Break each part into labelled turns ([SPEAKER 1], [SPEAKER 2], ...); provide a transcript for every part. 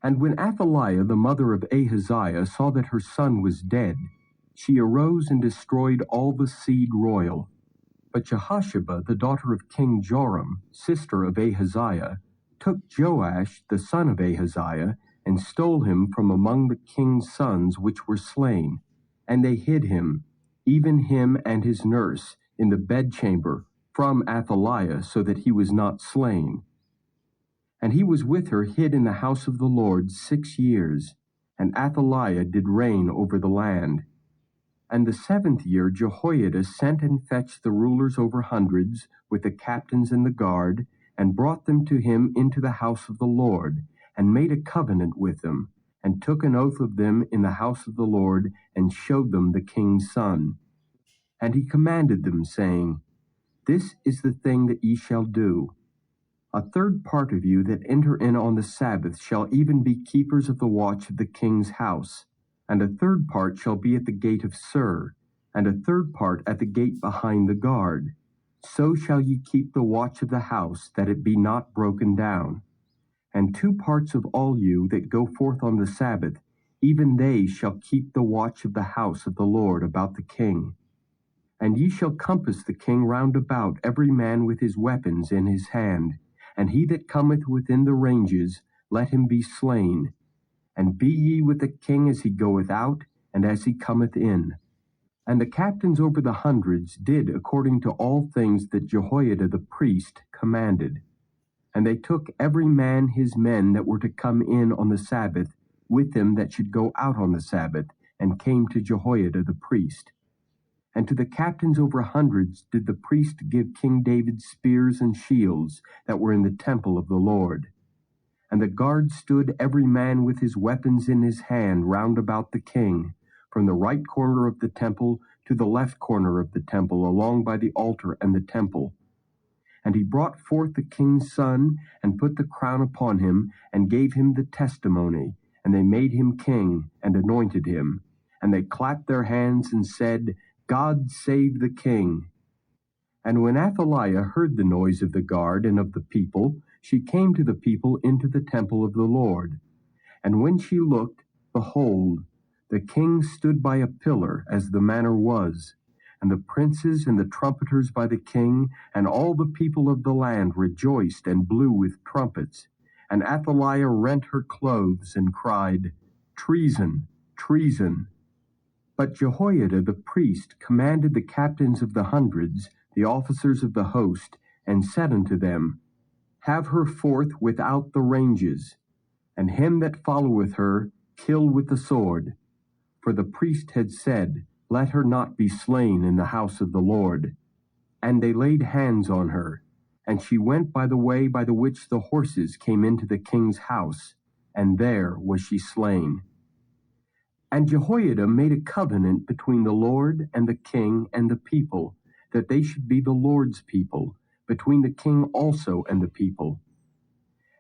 [SPEAKER 1] And when Athaliah, the mother of Ahaziah, saw that her son was dead, she arose and destroyed all the seed royal. But Jehosheba, the daughter of King Joram, sister of Ahaziah, took Joash, the son of Ahaziah, and stole him from among the king's sons which were slain. And they hid him, even him and his nurse, in the bedchamber, from Athaliah, so that he was not slain. And he was with her hid in the house of the Lord 6 years, and Athaliah did reign over the land. And the 7th year Jehoiada sent and fetched the rulers over hundreds, with the captains and the guard, and brought them to him into the house of the Lord, and made a covenant with them, and took an oath of them in the house of the Lord, and showed them the king's son. And he commanded them, saying, This is the thing that ye shall do. A third part of you that enter in on the Sabbath shall even be keepers of the watch of the king's house, and a third part shall be at the gate of Sur, and a third part at the gate behind the guard. So shall ye keep the watch of the house, that it be not broken down. And 2 parts of all you that go forth on the Sabbath, even they shall keep the watch of the house of the Lord about the king. And ye shall compass the king round about, every man with his weapons in his hand, and he that cometh within the ranges, let him be slain. And be ye with the king as he goeth out, and as he cometh in. And the captains over the hundreds did according to all things that Jehoiada the priest commanded. And they took every man his men that were to come in on the Sabbath, with them that should go out on the Sabbath, and came to Jehoiada the priest. And to the captains over hundreds did the priest give King David spears and shields that were in the temple of the Lord. And the guard stood every man with his weapons in his hand round about the king, from the right corner of the temple to the left corner of the temple, along by the altar and the temple. And he brought forth the king's son, and put the crown upon him, and gave him the testimony. And they made him king, and anointed him. And they clapped their hands, and said, God save the king. And when Athaliah heard the noise of the guard and of the people, she came to the people into the temple of the Lord. And when she looked, behold, the king stood by a pillar, as the manner was, and the princes and the trumpeters by the king, and all the people of the land rejoiced and blew with trumpets. And Athaliah rent her clothes and cried, Treason, treason. But Jehoiada the priest commanded the captains of the hundreds, the officers of the host, and said unto them, Have her forth without the ranges, and him that followeth her kill with the sword. For the priest had said, Let her not be slain in the house of the Lord. And they laid hands on her, and she went by the way by the which the horses came into the king's house, and there was she slain. And Jehoiada made a covenant between the Lord and the king and the people, that they should be the Lord's people, between the king also and the people.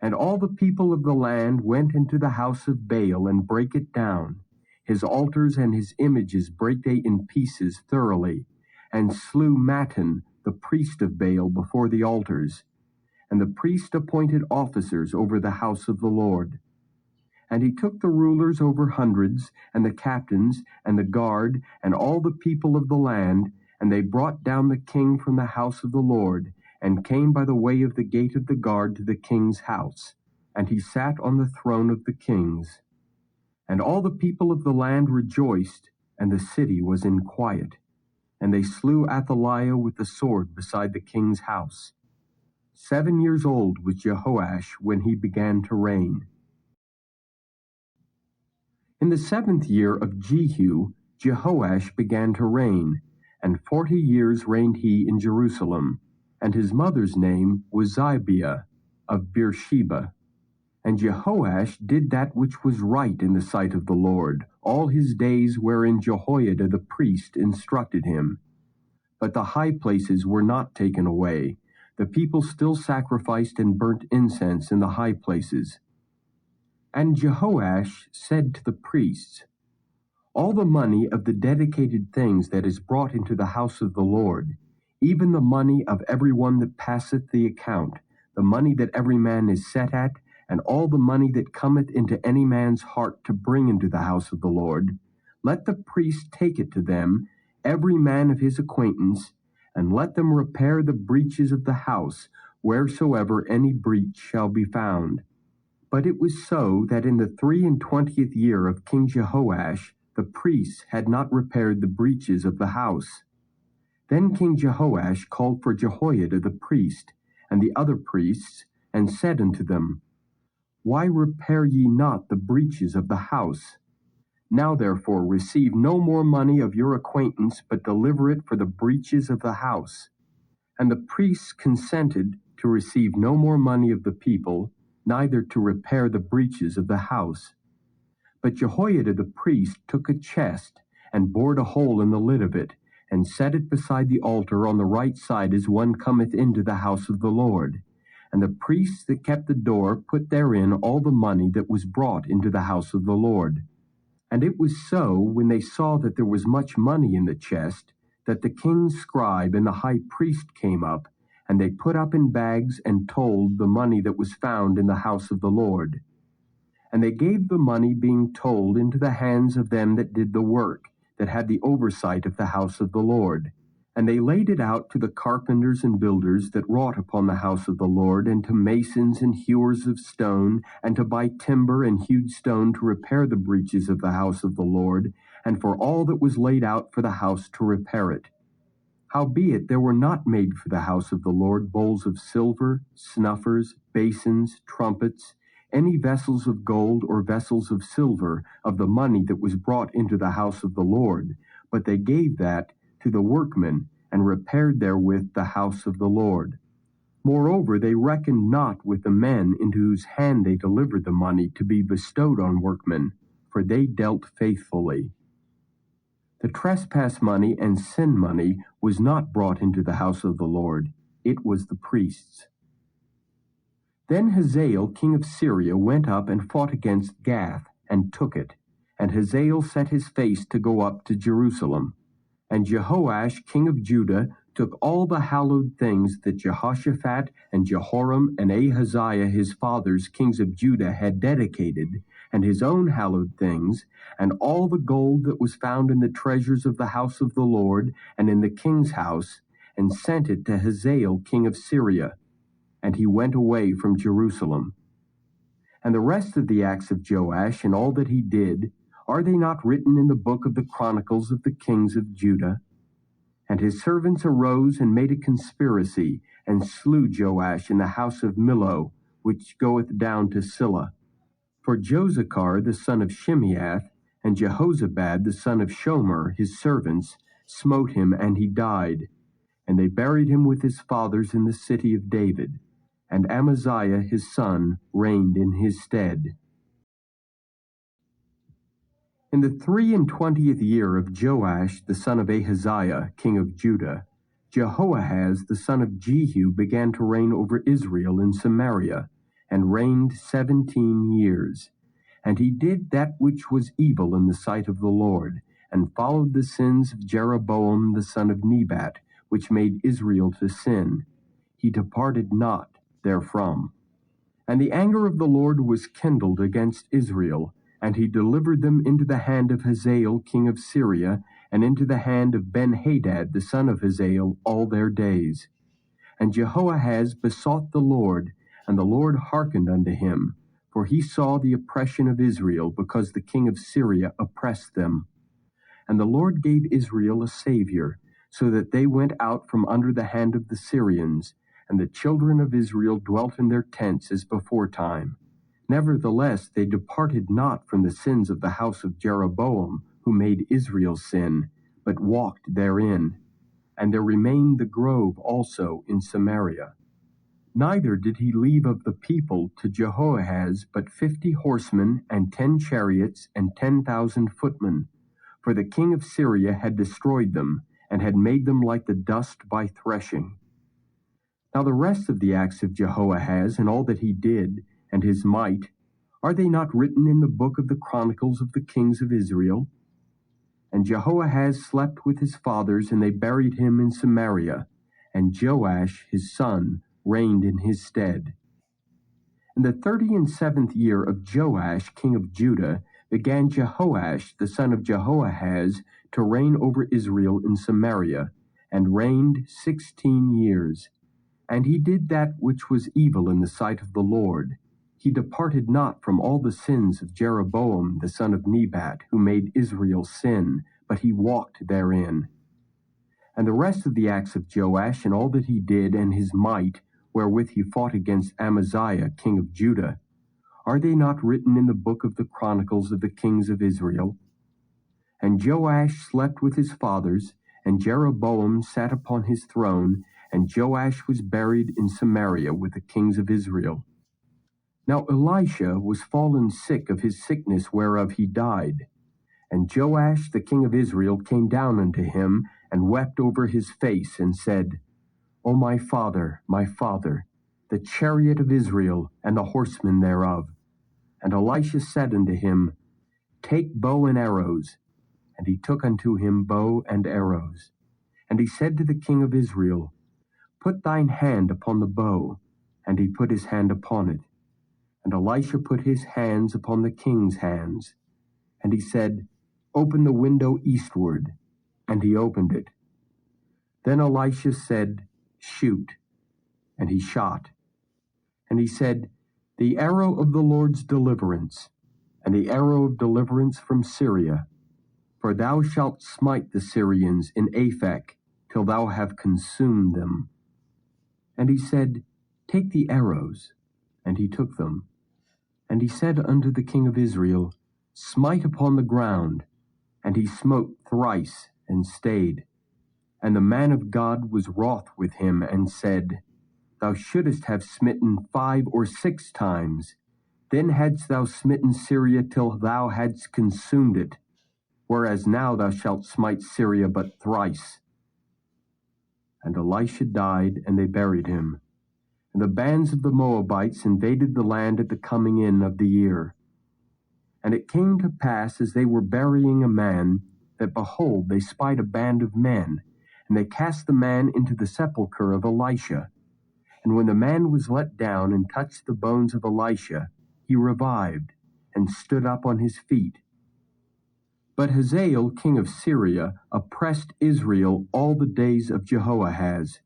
[SPEAKER 1] And all the people of the land went into the house of Baal and brake it down. His altars and his images brake they in pieces thoroughly, and slew Mattan, the priest of Baal, before the altars. And the priest appointed officers over the house of the Lord. And he took the rulers over hundreds, and the captains, and the guard, and all the people of the land, and they brought down the king from the house of the Lord, and came by the way of the gate of the guard to the king's house. And he sat on the throne of the kings. And all the people of the land rejoiced, and the city was in quiet. And they slew Athaliah with the sword beside the king's house. 7 years old was Jehoash when he began to reign. In the 7th year of Jehu, Jehoash began to reign, and 40 years reigned he in Jerusalem. And his mother's name was Zibiah of Beersheba. And Jehoash did that which was right in the sight of the Lord, all his days wherein Jehoiada the priest instructed him. But the high places were not taken away. The people still sacrificed and burnt incense in the high places. And Jehoash said to the priests, All the money of the dedicated things that is brought into the house of the Lord, even the money of every one that passeth the account, the money that every man is set at, and all the money that cometh into any man's heart to bring into the house of the Lord, let the priest take it to them, every man of his acquaintance, and let them repair the breaches of the house, wheresoever any breach shall be found. But it was so that in the 23 year of King Jehoash, the priests had not repaired the breaches of the house. Then King Jehoash called for Jehoiada the priest, and the other priests, and said unto them, Why repair ye not the breaches of the house? Now therefore receive no more money of your acquaintance, but deliver it for the breaches of the house. And the priests consented to receive no more money of the people, neither to repair the breaches of the house. But Jehoiada the priest took a chest, and bored a hole in the lid of it, and set it beside the altar on the right side as one cometh into the house of the Lord. And the priests that kept the door put therein all the money that was brought into the house of the Lord. And it was so, when they saw that there was much money in the chest, that the king's scribe and the high priest came up, and they put up in bags and told the money that was found in the house of the Lord. And they gave the money being told into the hands of them that did the work, that had the oversight of the house of the Lord. And they laid it out to the carpenters and builders that wrought upon the house of the Lord, and to masons and hewers of stone, and to buy timber and hewed stone to repair the breaches of the house of the Lord, and for all that was laid out for the house to repair it. Howbeit there were not made for the house of the Lord bowls of silver, snuffers, basins, trumpets, any vessels of gold or vessels of silver of the money that was brought into the house of the Lord, but they gave that to the workmen, and repaired therewith the house of the Lord. Moreover, they reckoned not with the men into whose hand they delivered the money to be bestowed on workmen, for they dealt faithfully. The trespass money and sin money was not brought into the house of the Lord, it was the priests. Then Hazael king of Syria went up and fought against Gath, and took it. And Hazael set his face to go up to Jerusalem. And Jehoash king of Judah took all the hallowed things that Jehoshaphat and Jehoram and Ahaziah his fathers kings of Judah had dedicated, and his own hallowed things, and all the gold that was found in the treasures of the house of the Lord and in the king's house, and sent it to Hazael king of Syria. And he went away from Jerusalem. And the rest of the acts of Joash and all that he did, are they not written in the book of the Chronicles of the kings of Judah? And his servants arose and made a conspiracy, and slew Joash in the house of Millo, which goeth down to Silla. For Josachar the son of Shimeath, and Jehozabad the son of Shomer, his servants, smote him, and he died. And they buried him with his fathers in the city of David. And Amaziah his son reigned in his stead. In the 23 year of Joash the son of Ahaziah, king of Judah, Jehoahaz the son of Jehu began to reign over Israel in Samaria, and reigned 17 years. And he did that which was evil in the sight of the Lord, and followed the sins of Jeroboam the son of Nebat, which made Israel to sin. He departed not therefrom. And the anger of the Lord was kindled against Israel, and he delivered them into the hand of Hazael king of Syria, and into the hand of Ben-Hadad the son of Hazael all their days. And Jehoahaz besought the Lord, and the Lord hearkened unto him, for he saw the oppression of Israel, because the king of Syria oppressed them. And the Lord gave Israel a Savior, so that they went out from under the hand of the Syrians, and the children of Israel dwelt in their tents as beforetime. Nevertheless, they departed not from the sins of the house of Jeroboam, who made Israel sin, but walked therein. And there remained the grove also in Samaria. Neither did he leave of the people to Jehoahaz but 50 horsemen, and 10 chariots, and 10,000 footmen. For the king of Syria had destroyed them, and had made them like the dust by threshing. Now the rest of the acts of Jehoahaz, and all that he did, and his might, are they not written in the book of the Chronicles of the kings of Israel? And Jehoahaz slept with his fathers, and they buried him in Samaria, and Joash his son reigned in his stead. In the 37th year of Joash, king of Judah, began Jehoash, the son of Jehoahaz, to reign over Israel in Samaria, and reigned 16 years. And he did that which was evil in the sight of the Lord. He departed not from all the sins of Jeroboam the son of Nebat, who made Israel sin, but he walked therein. And the rest of the acts of Joash, and all that he did, and his might, wherewith he fought against Amaziah, king of Judah, are they not written in the book of the Chronicles of the kings of Israel? And Joash slept with his fathers, and Jeroboam sat upon his throne, and Joash was buried in Samaria with the kings of Israel. Now Elisha was fallen sick of his sickness whereof he died. And Joash the king of Israel came down unto him, and wept over his face, and said, O my father, the chariot of Israel, and the horsemen thereof. And Elisha said unto him, Take bow and arrows. And he took unto him bow and arrows. And he said to the king of Israel, Put thine hand upon the bow. And he put his hand upon it. And Elisha put his hands upon the king's hands. And he said, Open the window eastward. And he opened it. Then Elisha said, Shoot. And he shot. And he said, The arrow of the Lord's deliverance, and the arrow of deliverance from Syria. For thou shalt smite the Syrians in Aphek, till thou have consumed them. And he said, Take the arrows. And he took them. And he said unto the king of Israel, Smite upon the ground. And he smote thrice, and stayed. And the man of God was wroth with him, and said, Thou shouldest have smitten 5 or 6 times. Then hadst thou smitten Syria till thou hadst consumed it. Whereas now thou shalt smite Syria but thrice. And Elisha died, and they buried him. And the bands of the Moabites invaded the land at the coming in of the year. And it came to pass, as they were burying a man, that behold, they spied a band of men, and they cast the man into the sepulchre of Elisha. And when the man was let down and touched the bones of Elisha, he revived, and stood up on his feet. But Hazael, king of Syria, oppressed Israel all the days of Jehoahaz.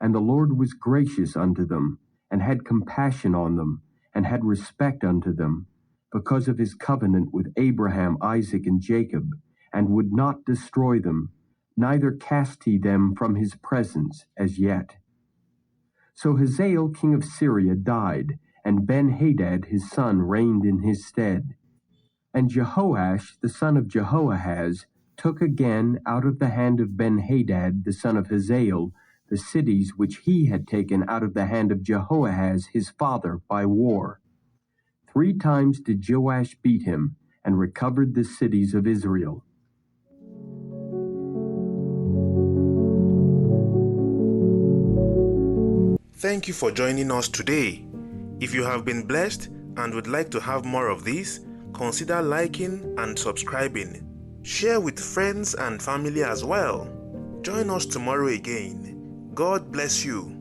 [SPEAKER 1] And the Lord was gracious unto them, and had compassion on them, and had respect unto them, because of his covenant with Abraham, Isaac, and Jacob, and would not destroy them, neither cast he them from his presence as yet. So Hazael king of Syria died, and Ben-Hadad his son reigned in his stead. And Jehoash the son of Jehoahaz took again out of the hand of Ben-Hadad the son of Hazael the cities which he had taken out of the hand of Jehoahaz his father by war. 3 times did Joash beat him, and recovered the cities of Israel.
[SPEAKER 2] Thank you for joining us today. If you have been blessed and would like to have more of this, consider liking and subscribing. Share with friends and family as well. Join us tomorrow again. God bless you.